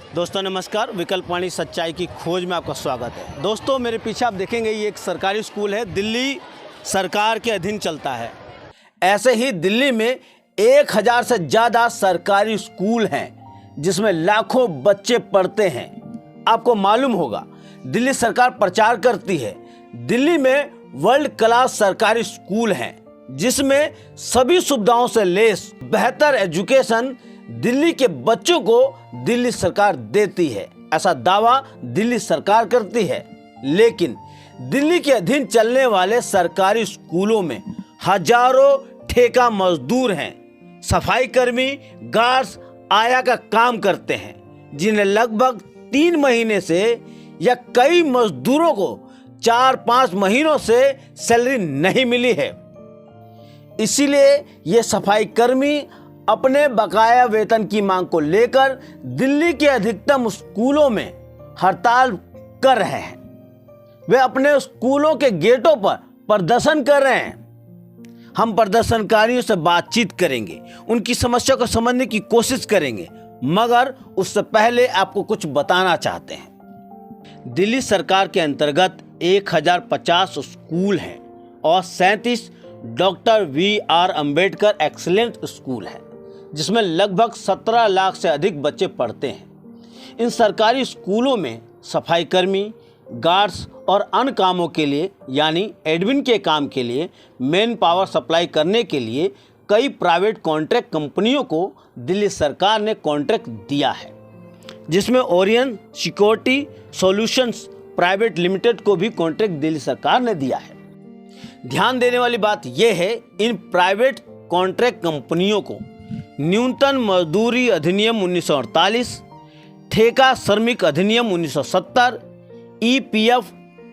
दोस्तों नमस्कार, विकल्पवाणी सच्चाई की खोज में आपका स्वागत है। दोस्तों मेरे पीछे आप देखेंगे ये एक सरकारी स्कूल है, दिल्ली सरकार के अधीन चलता है। ऐसे ही दिल्ली में 1000 से ज़्यादा सरकारी स्कूल हैं जिसमें लाखों बच्चे पढ़ते हैं। आपको मालूम होगा दिल्ली सरकार प्रचार करती है दिल्ली में वर्ल्ड क्लास सरकारी स्कूल हैं जिसमें सभी सुविधाओं से लैस बेहतर एजुकेशन दिल्ली के बच्चों को दिल्ली सरकार देती है, ऐसा दावा दिल्ली सरकार करती है। लेकिन दिल्ली के अधीन चलने वाले सरकारी स्कूलों में हजारों ठेका मजदूर हैं, सफाई कर्मी, गार्ड्स आया का काम करते हैं, जिन्हें लगभग 3 महीने से या कई मजदूरों को 4-5 महीनों से सैलरी नहीं मिली है। इसीलिए ये सफाई कर्मी अपने बकाया वेतन की मांग को लेकर दिल्ली के अधिकतम स्कूलों में हड़ताल कर रहे हैं। वे अपने स्कूलों के गेटों पर प्रदर्शन कर रहे हैं। हम प्रदर्शनकारियों से बातचीत करेंगे, उनकी समस्या को समझने की कोशिश करेंगे, मगर उससे पहले आपको कुछ बताना चाहते हैं। दिल्ली सरकार के अंतर्गत 1050 स्कूल हैं और 37 doctor VR. Ambedkar excellent school है जिसमें लगभग 17 लाख से अधिक बच्चे पढ़ते हैं। इन सरकारी स्कूलों में सफाई कर्मी, गार्ड्स और अन्य कामों के लिए यानी एडमिन के काम के लिए मैन पावर सप्लाई करने के लिए कई प्राइवेट कॉन्ट्रैक्ट कंपनियों को दिल्ली सरकार ने कॉन्ट्रैक्ट दिया है, जिसमें Orion security solutions private limited को भी कॉन्ट्रैक्ट दिल्ली सरकार ने दिया है। ध्यान देने वाली बात यह है, इन प्राइवेट कॉन्ट्रैक्ट कंपनियों को न्यूनतम मजदूरी अधिनियम 1948, ठेका श्रमिक अधिनियम 1970, ईपीएफ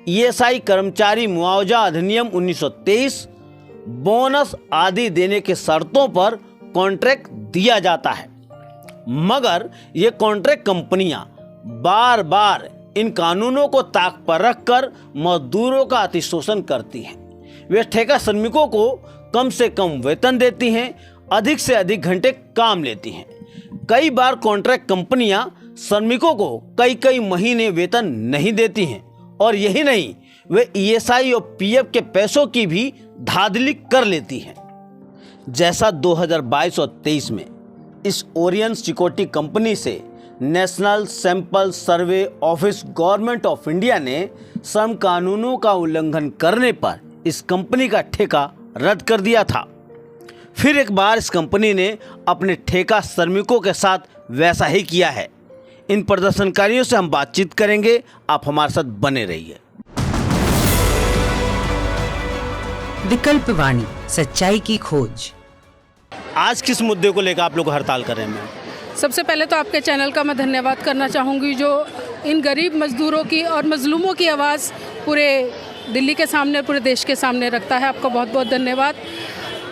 ईएसआई कर्मचारी मुआवजा अधिनियम 1923, बोनस आदि देने के शर्तों पर कॉन्ट्रैक्ट दिया जाता है। मगर ये कॉन्ट्रैक्ट कंपनियां बार बार इन कानूनों को ताक पर रखकर मजदूरों का अतिशोषण करती हैं। वे ठेका श्रमिकों को कम से कम वेतन देती हैं, अधिक से अधिक घंटे काम लेती हैं। कई बार कॉन्ट्रैक्ट कंपनियां श्रमिकों को कई महीने वेतन नहीं देती हैं और यही नहीं, वे ईएसआई और पीएफ के पैसों की भी धांधली कर लेती हैं। जैसा 2022 और 23 में इस ओरियन सिक्योरिटी कंपनी से national sample survey office government of India ने श्रम कानूनों का उल्लंघन करने पर इस कंपनी का ठेका रद्द कर दिया था। फिर एक बार इस कंपनी ने अपने ठेका श्रमिकों के साथ वैसा ही किया है। इन प्रदर्शनकारियों से हम बातचीत करेंगे, आप हमारे साथ बने रहिए। विकल्पवाणी सच्चाई की खोज। आज किस मुद्दे को लेकर आप लोग हड़ताल कर रहे हैं? सबसे पहले तो आपके चैनल का मैं धन्यवाद करना चाहूँगी जो इन गरीब मजदूरों की और मजलूमों की आवाज़ पूरे दिल्ली के सामने, पूरे देश के सामने रखता है। आपका बहुत बहुत धन्यवाद।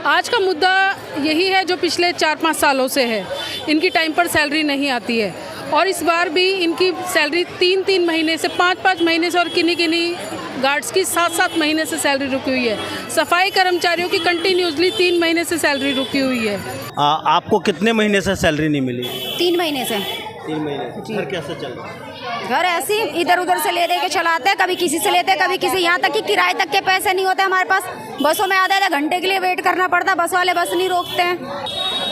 आज का मुद्दा यही है जो पिछले 4-5 सालों से है। इनकी टाइम पर सैलरी नहीं आती है और इस बार भी इनकी सैलरी 3-3 महीने से 5-5 महीने से और किन्हीं गार्ड्स की 7-7 महीने से सैलरी रुकी हुई है। सफाई कर्मचारियों की कंटिन्यूसली 3 महीने से सैलरी रुकी हुई है। आपको कितने महीने से सैलरी नहीं मिली? 3 महीने से। 3 महीने। घर कैसे चल रहा है? घर ऐसे ही इधर उधर से ले दे के चलाते हैं, कभी किसी से लेते हैं, कभी किसी। यहाँ तक कि किराए तक के पैसे नहीं होते हमारे पास। बसों में आधे घंटे के लिए वेट करना पड़ता है, बस वाले बस नहीं रोकते हैं।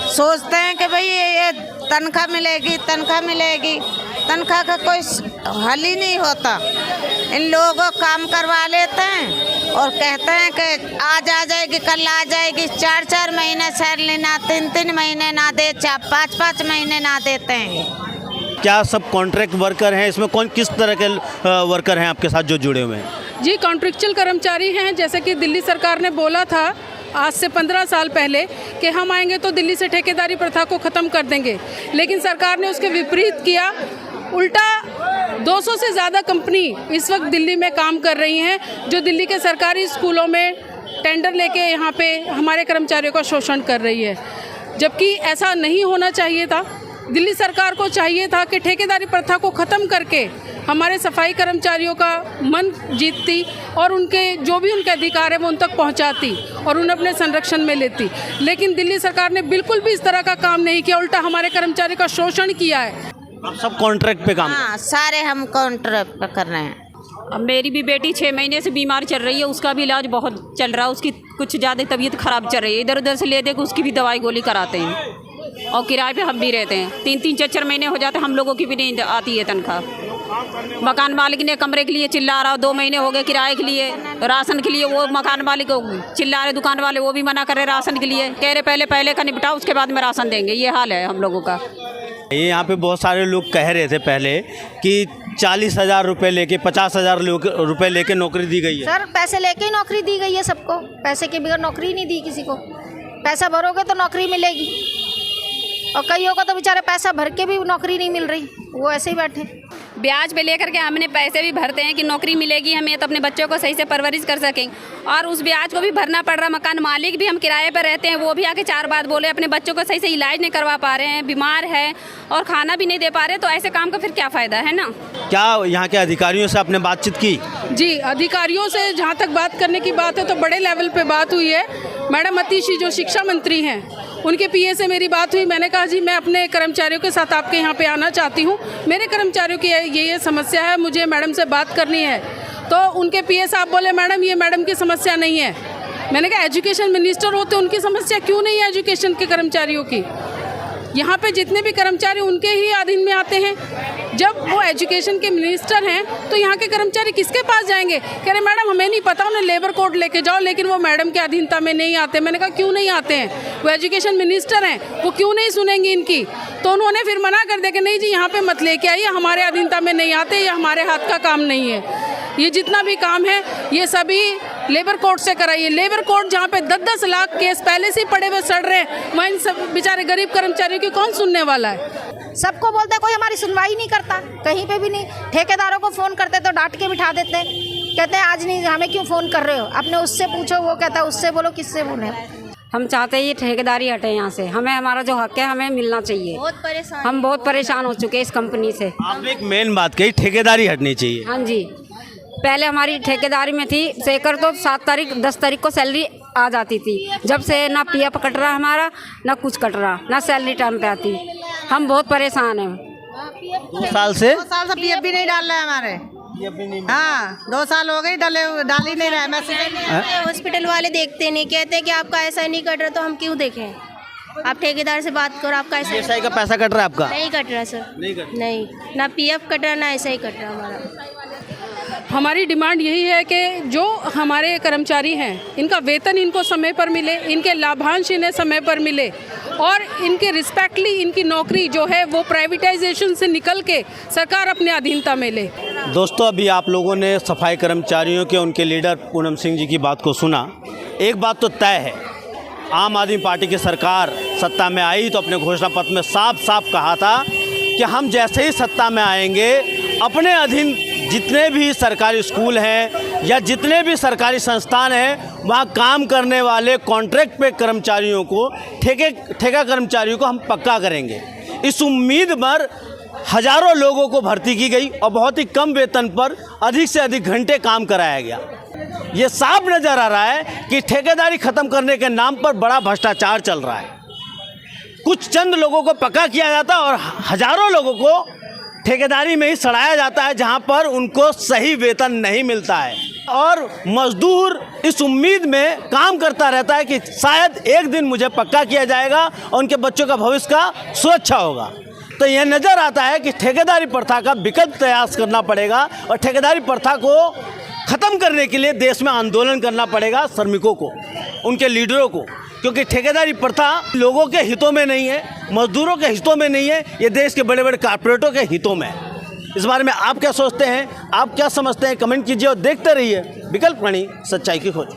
सोचते हैं कि भाई ये तनख्वाह मिलेगी, तनख्वाह का कोई हल ही नहीं होता। इन लोगों को काम करवा लेते हैं और कहते हैं कि आज आ जाएगी, कल आ जाएगी। 4-4 महीने सैलरी ना, 3-3 महीने ना दे, 5-5 महीने ना देते हैं। क्या सब कॉन्ट्रैक्ट वर्कर हैं? इसमें कौन किस तरह के वर्कर हैं आपके साथ जो जुड़े हुए हैं? जी, कॉन्ट्रेक्चुअल कर्मचारी हैं। जैसे कि दिल्ली सरकार ने बोला था आज से 15 साल पहले कि हम आएंगे तो दिल्ली से ठेकेदारी प्रथा को ख़त्म कर देंगे, लेकिन सरकार ने उसके विपरीत किया। उल्टा 200 से ज़्यादा कंपनी इस वक्त दिल्ली में काम कर रही हैं जो दिल्ली के सरकारी स्कूलों में टेंडर लेके यहाँ पे हमारे कर्मचारियों का शोषण कर रही है, जबकि ऐसा नहीं होना चाहिए था। दिल्ली सरकार को चाहिए था कि ठेकेदारी प्रथा को ख़त्म करके हमारे सफाई कर्मचारियों का मन जीतती और उनके जो भी उनके अधिकार है वो उन तक पहुंचाती और उन्हें अपने संरक्षण में लेती। लेकिन दिल्ली सरकार ने बिल्कुल भी इस तरह का काम नहीं किया, उल्टा हमारे कर्मचारी का शोषण किया है। आप सब कॉन्ट्रैक्ट पे काम हाँ, सारे हम कॉन्ट्रैक्ट पे कर रहे हैं। अब मेरी भी बेटी 6 महीने से बीमार चल रही है, उसका भी इलाज बहुत चल रहा है, उसकी कुछ ज़्यादा तबीयत ख़राब चल रही है, इधर उधर से ले दे के उसकी भी दवाई गोली कराते हैं और किराए पे हम भी रहते हैं। 3-3 4-4 महीने हो जाते, हम लोगों की भी नहीं आती है तनख्वाह। मकान मालिक ने कमरे के लिए चिल्ला रहा, 2 महीने हो गए किराए के लिए, राशन के लिए वो मकान मालिक चिल्ला रहे, दुकान वाले वो भी मना कर रहे राशन के लिए, कह रहे पहले का निपटाओ उसके बाद में राशन देंगे। ये हाल है हम लोगों का। ये यहाँ पे बहुत सारे लोग कह रहे थे पहले कि 40,000 रुपये लेके 50,000 रुपये लेके नौकरी दी गई है। सर पैसे लेके ही नौकरी दी गई है सबको, पैसे के बगैर नौकरी नहीं दी किसी को। पैसा भरोगे तो नौकरी मिलेगी, और कईयों को तो बेचारे पैसा भर के भी नौकरी नहीं मिल रही, वो ऐसे ही बैठे। ब्याज पे लेकर के हमने पैसे भी भरते हैं कि नौकरी मिलेगी हमें तो अपने बच्चों को सही से परवरिश कर सकें, और उस ब्याज को भी भरना पड़ रहा। मकान मालिक भी, हम किराए पर रहते हैं, वो भी आके 4 बात बोले, अपने बच्चों को सही से इलाज नहीं करवा पा रहे हैं, बीमार है और खाना भी नहीं दे पा रहे, तो ऐसे काम का फिर क्या फ़ायदा है ना। क्या यहाँ के अधिकारियों से आपने बातचीत की? जी, अधिकारियों से जहाँ तक बात करने की बात है तो बड़े लेवल पे बात हुई है। मैडम अतिशी जो शिक्षा मंत्री हैं, उनके पीए से मेरी बात हुई। मैंने कहा जी मैं अपने कर्मचारियों के साथ आपके यहाँ पे आना चाहती हूँ, मेरे कर्मचारियों की ये समस्या है, मुझे मैडम से बात करनी है। तो उनके पीए साहब बोले मैडम ये मैडम की समस्या नहीं है। मैंने कहा एजुकेशन मिनिस्टर होते उनकी समस्या क्यों नहीं है एजुकेशन के कर्मचारियों की? यहाँ पे जितने भी कर्मचारी उनके ही अधीन में आते हैं। जब वो एजुकेशन के मिनिस्टर हैं तो यहाँ के कर्मचारी किसके पास जाएंगे? कह रहे मैडम हमें नहीं पता, उन्हें लेबर कोड लेके जाओ, लेकिन वो मैडम के अधीनता में नहीं आते। मैंने कहा क्यों नहीं आते हैं? वो एजुकेशन मिनिस्टर हैं, वो क्यों नहीं सुनेंगी इनकी? तो उन्होंने फिर मना कर दिया कि नहीं जी यहाँ पे मत लेके आइए, हमारे अधीनता में नहीं आते, ये हमारे हाथ का काम नहीं है। ये जितना भी काम है ये सभी लेबर कोर्ट से कराइए। लेबर कोर्ट जहाँ पे 10-10 लाख केस पहले से ही पड़े हुए सड़ रहे हैं, वहाँ इन सब बेचारे गरीब कर्मचारियों की कौन सुनने वाला है? सबको बोलते कोई हमारी सुनवाई नहीं करता, कहीं पे भी नहीं। ठेकेदारों को फ़ोन करते तो डांट के बिठा देते हैं, कहते हैं आज नहीं, हमें क्यों फ़ोन कर रहे हो, अपने उससे पूछो, वो कहता है उससे बोलो, किससे बोले। हम चाहते हैं ये ठेकेदारी हटे यहाँ से, हमें हमारा जो हक है हमें मिलना चाहिए। हम बहुत परेशान हो चुके हैं इस कंपनी से। आपने एक मेन बात कही, ठेकेदारी हटनी चाहिए। हाँ जी, पहले हमारी ठेकेदारी में थी सेकर तो 7 तारीख 10 तारीख को सैलरी आ जाती थी, जब से ना पीएफ कट रहा हमारा, ना कुछ कट रहा, ना सैलरी टाइम पे आती। हम बहुत परेशान हैं। 2 साल से पीएफ भी नहीं डाल रहे हमारे। हाँ 2 साल हो गए डाल ही नहीं रहे। मैसेज हॉस्पिटल वाले देखते नहीं, कहते हैं कि आपका ऐसा नहीं कट रहा, तो हम क्यों देखें? आप ठेकेदार से बात करो, आपका ऐसा एसआई का पैसा कट रहा है आपका? नहीं कट रहा सर, नहीं, ना पीएफ कट रहा ना ऐसा ही कट रहा हमारा। हमारी डिमांड यही है कि जो हमारे कर्मचारी हैं इनका वेतन इनको समय पर मिले, इनके लाभांश इन्हें समय पर मिले, और इनके रिस्पेक्टली इनकी नौकरी जो है वो प्राइवेटाइजेशन से निकल के सरकार अपने अधीनता में ले। दोस्तों अभी आप लोगों ने सफाई कर्मचारियों के उनके लीडर पूनम सिंह जी की बात को सुना। एक बात तो तय है, आम आदमी पार्टी की सरकार सत्ता में आई तो अपने घोषणा पत्र में साफ साफ कहा था कि हम जैसे ही सत्ता में आएंगे अपने अधीन जितने भी सरकारी स्कूल हैं या जितने भी सरकारी संस्थान हैं वहाँ काम करने वाले कॉन्ट्रैक्ट पे कर्मचारियों को, ठेका कर्मचारियों को हम पक्का करेंगे। इस उम्मीद पर हज़ारों लोगों को भर्ती की गई और बहुत ही कम वेतन पर अधिक से अधिक घंटे काम कराया गया। ये साफ नज़र आ रहा है कि ठेकेदारी ख़त्म करने के नाम पर बड़ा भ्रष्टाचार चल रहा है। कुछ चंद लोगों को पक्का किया जाता है और हज़ारों लोगों को ठेकेदारी में ही सड़ाया जाता है, जहां पर उनको सही वेतन नहीं मिलता है और मजदूर इस उम्मीद में काम करता रहता है कि शायद एक दिन मुझे पक्का किया जाएगा और उनके बच्चों का भविष्य का सुरक्षा होगा। तो यह नज़र आता है कि ठेकेदारी प्रथा का विकल्प प्रयास करना पड़ेगा और ठेकेदारी प्रथा को ख़त्म करने के लिए देश में आंदोलन करना पड़ेगा श्रमिकों को, उनके लीडरों को, क्योंकि ठेकेदारी प्रथा लोगों के हितों में नहीं है, मजदूरों के हितों में नहीं है, ये देश के बड़े बड़े कॉर्पोरेटों के हितों में है। इस बारे में आप क्या सोचते हैं, आप क्या समझते हैं, कमेंट कीजिए और देखते रहिए विकल्प वाणी, सच्चाई की खोज।